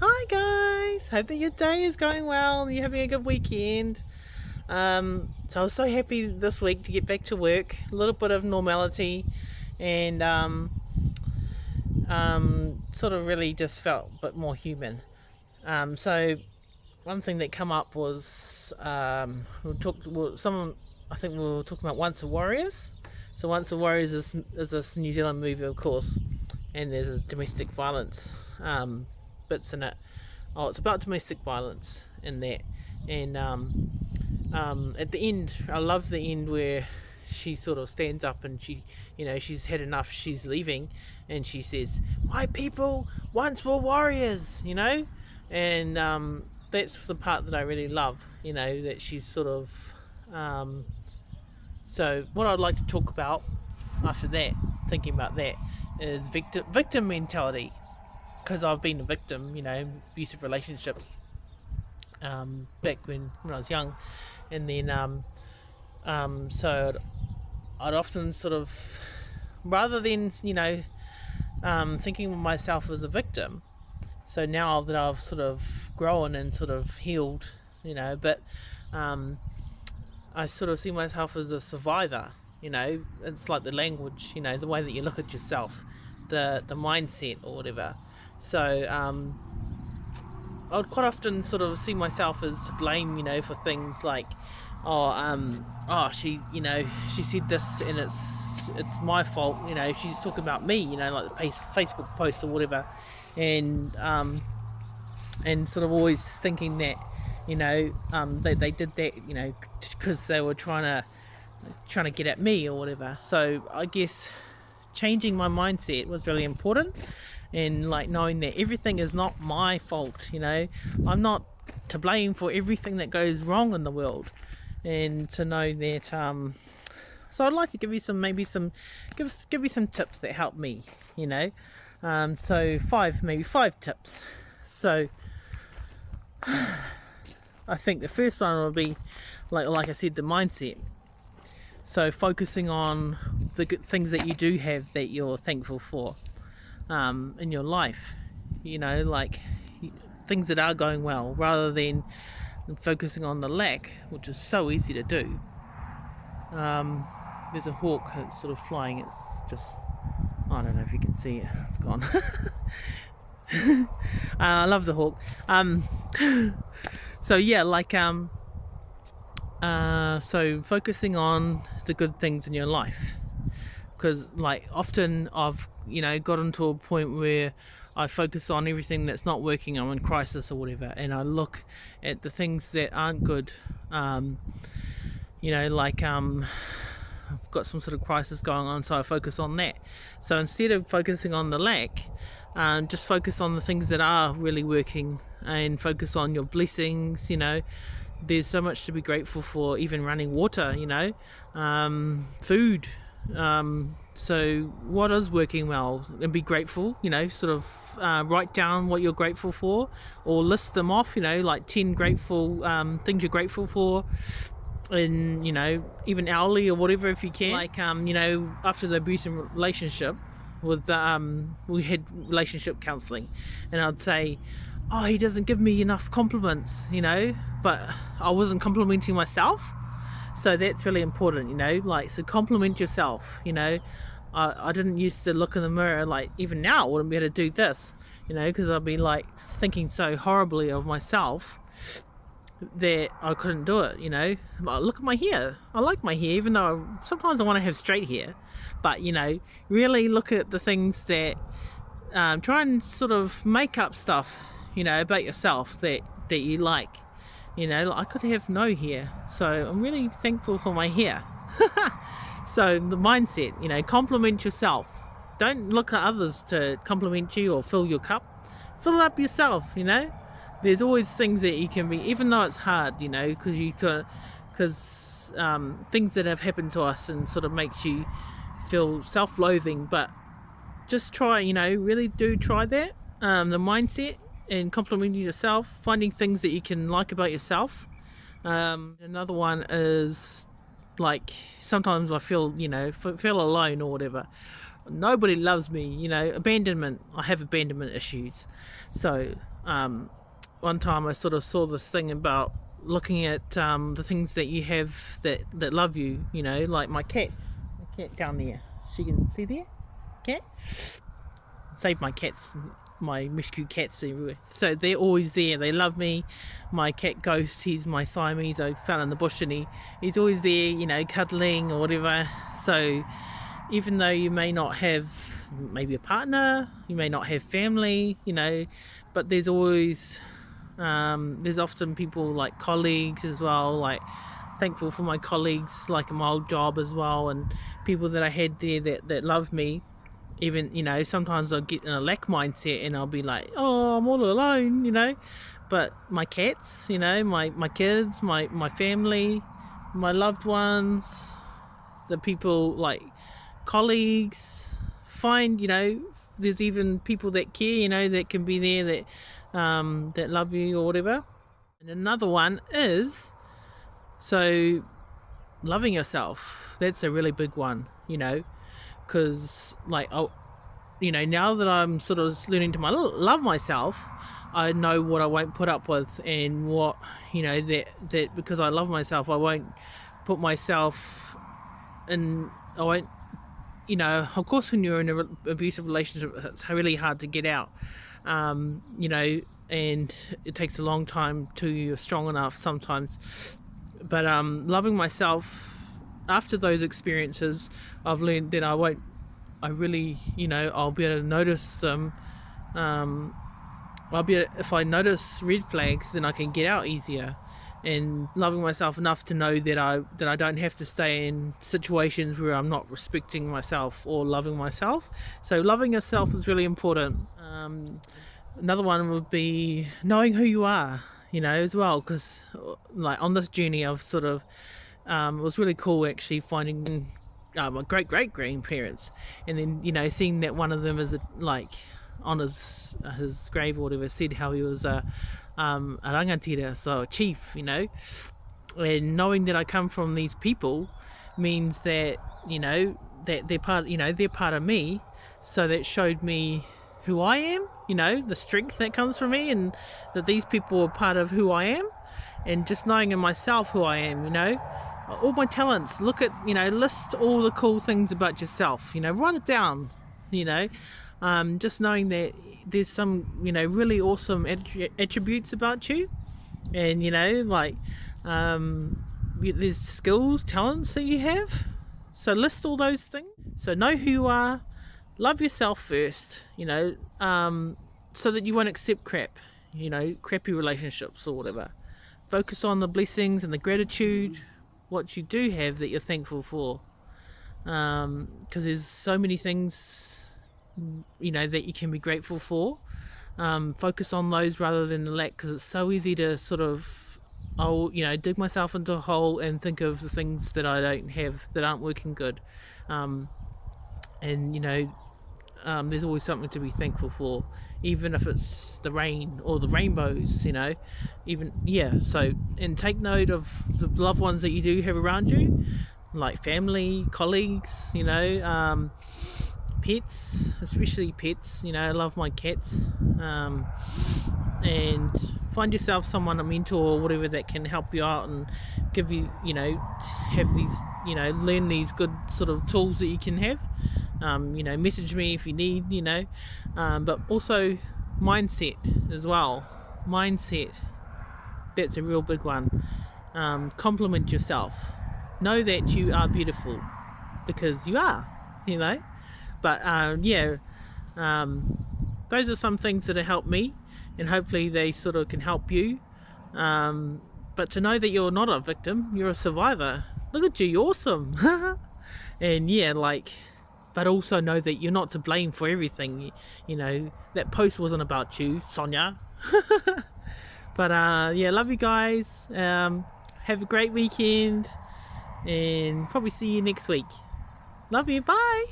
Hi guys, hope that your day is going well and you're having a good weekend. So I was so happy this week to get back to work, a little bit of normality, and sort of really just felt a bit more human. So one thing that come up was someone, I think we were talking about Once a Warriors. So Once a Warriors is this New Zealand movie, of course, and there's a domestic violence bits in it. Oh, it's about domestic violence in that, and at the end, I love the end where she sort of stands up and she's had enough. She's leaving, and she says, "My people once were warriors," and that's the part that I really love. That she's sort of. So what I'd like to talk about after that, thinking about that, is victim mentality, because I've been a victim, abusive relationships, back when I was young, and then so I'd often sort of, rather than thinking of myself as a victim. So now that I've sort of grown and sort of healed, but I sort of see myself as a survivor. It's like the language, the way that you look at yourself, the mindset or whatever. So I would quite often sort of see myself as to blame, for things like, she said this and it's my fault. She's talking about me, like the Facebook post or whatever, and sort of always thinking that, they did that, because they were trying to get at me or whatever. So I guess changing my mindset was really important, and like knowing that everything is not my fault. I'm not to blame for everything that goes wrong in the world, and to know that. So I'd like to give you some give you some tips that help me. So maybe five tips. So I think the first one will be like I said, the mindset. So focusing on the good things that you do have that you're thankful for in your life, like things that are going well, rather than focusing on the lack, which is so easy to do. There's a hawk that's sort of flying. It's just, I don't know if you can see it. It's gone. I love the hawk. So yeah, so focusing on the good things in your life, because like often I've gotten to a point where I focus on everything that's not working. I'm in crisis or whatever, and I look at the things that aren't good. I've got some sort of crisis going on, so I focus on that. So instead of focusing on the lack, just focus on the things that are really working, and focus on your blessings. There's so much to be grateful for, even running water, food. So what is working well, and be grateful, sort of write down what you're grateful for, or list them off, like 10 grateful things you're grateful for, and even hourly or whatever if you can. Like after the abusive relationship with we had relationship counselling, and I'd say, oh, he doesn't give me enough compliments, but I wasn't complimenting myself. So that's really important, so compliment yourself. I didn't used to look in the mirror, like even now I wouldn't be able to do this, because I'd be like thinking so horribly of myself that I couldn't do it. Look at my hair. I like my hair, even though sometimes I want to have straight hair. But really look at the things that try and sort of make up stuff, about yourself that you like. I could have no hair, so I'm really thankful for my hair. So the mindset, compliment yourself. Don't look at others to compliment you or fill your cup. Fill it up yourself. There's always things that you can be, even though it's hard, because things that have happened to us and sort of makes you feel self-loathing. But just try, really do try that. The mindset and complimenting yourself, finding things that you can like about yourself. Another one is like sometimes I feel alone or whatever, nobody loves me, you know. Abandonment, I have abandonment issues. So one time I sort of saw this thing about looking at the things that you have that love you, you know, like my cat down there, she can see there, cat, save my cats, my rescue cats everywhere. So they're always there. They love me. My cat Ghost, he's my Siamese. I found in the bush, and he's always there, you know, cuddling or whatever. So even though you may not have maybe a partner, you may not have family, you know, but there's always there's often people like colleagues as well. Like thankful for my colleagues, like in my old job as well, and people that I had there that love me. Even, you know, sometimes I'll get in a lack mindset and I'll be like, oh, I'm all alone, you know. But my cats, you know, my kids, my family, my loved ones, the people like colleagues, find, you know, there's even people that care, you know, that can be there that love you or whatever. And another one is, so loving yourself. That's a really big one, you know, because like, oh, you know, now that I'm sort of learning to love myself, I know what I won't put up with, and what, you know, that because I love myself, I won't put myself in, I won't, you know, of course when you're in an abusive relationship, it's really hard to get out, you know, and it takes a long time till you're strong enough sometimes. But loving myself, after those experiences, I've learned that I really, you know, I'll be able to notice them. If I notice red flags, then I can get out easier. And loving myself enough to know that I don't have to stay in situations where I'm not respecting myself or loving myself. So loving yourself is really important. Another one would be knowing who you are, you know, as well, because like on this journey I've sort of it was really cool actually finding my great grandparents, and then, you know, seeing that one of them is like on his grave or whatever, said how he was a rangatira, so a chief, you know. And knowing that I come from these people means that, you know, that they're part, you know, they're part of me. So that showed me who I am, you know, the strength that comes from me, and that these people are part of who I am. And just knowing in myself who I am, you know, all my talents, look at, you know, list all the cool things about yourself, you know, write it down, you know. Just knowing that there's some, you know, really awesome attributes about you, and, you know, like there's skills, talents that you have. So list all those things. So know who you are, love yourself first, you know, so that you won't accept crap, you know, crappy relationships or whatever. Focus on the blessings and the gratitude, what you do have that you're thankful for, because there's so many things, you know, that you can be grateful for. Focus on those rather than the lack, because it's so easy to sort of, you know, dig myself into a hole and think of the things that I don't have that aren't working good. And, you know, there's always something to be thankful for, even if it's the rain or the rainbows, you know, even, yeah. So, and take note of the loved ones that you do have around you, like family, colleagues, you know, pets, especially pets, you know. I love my cats. And find yourself someone, a mentor or whatever, that can help you out and give you, you know, have these, you know, learn these good sort of tools that you can have. You know, message me if you need, you know, but also mindset as well. Mindset, that's a real big one. Compliment yourself. Know that you are beautiful, because you are, you know. But yeah, those are some things that have helped me, and hopefully they sort of can help you. But to know that you're not a victim, you're a survivor. Look at you, you're awesome. And yeah, like, but also know that you're not to blame for everything. You know, that post wasn't about you, Sonia. But yeah, love you guys. Have a great weekend, and probably see you next week. Love you, bye.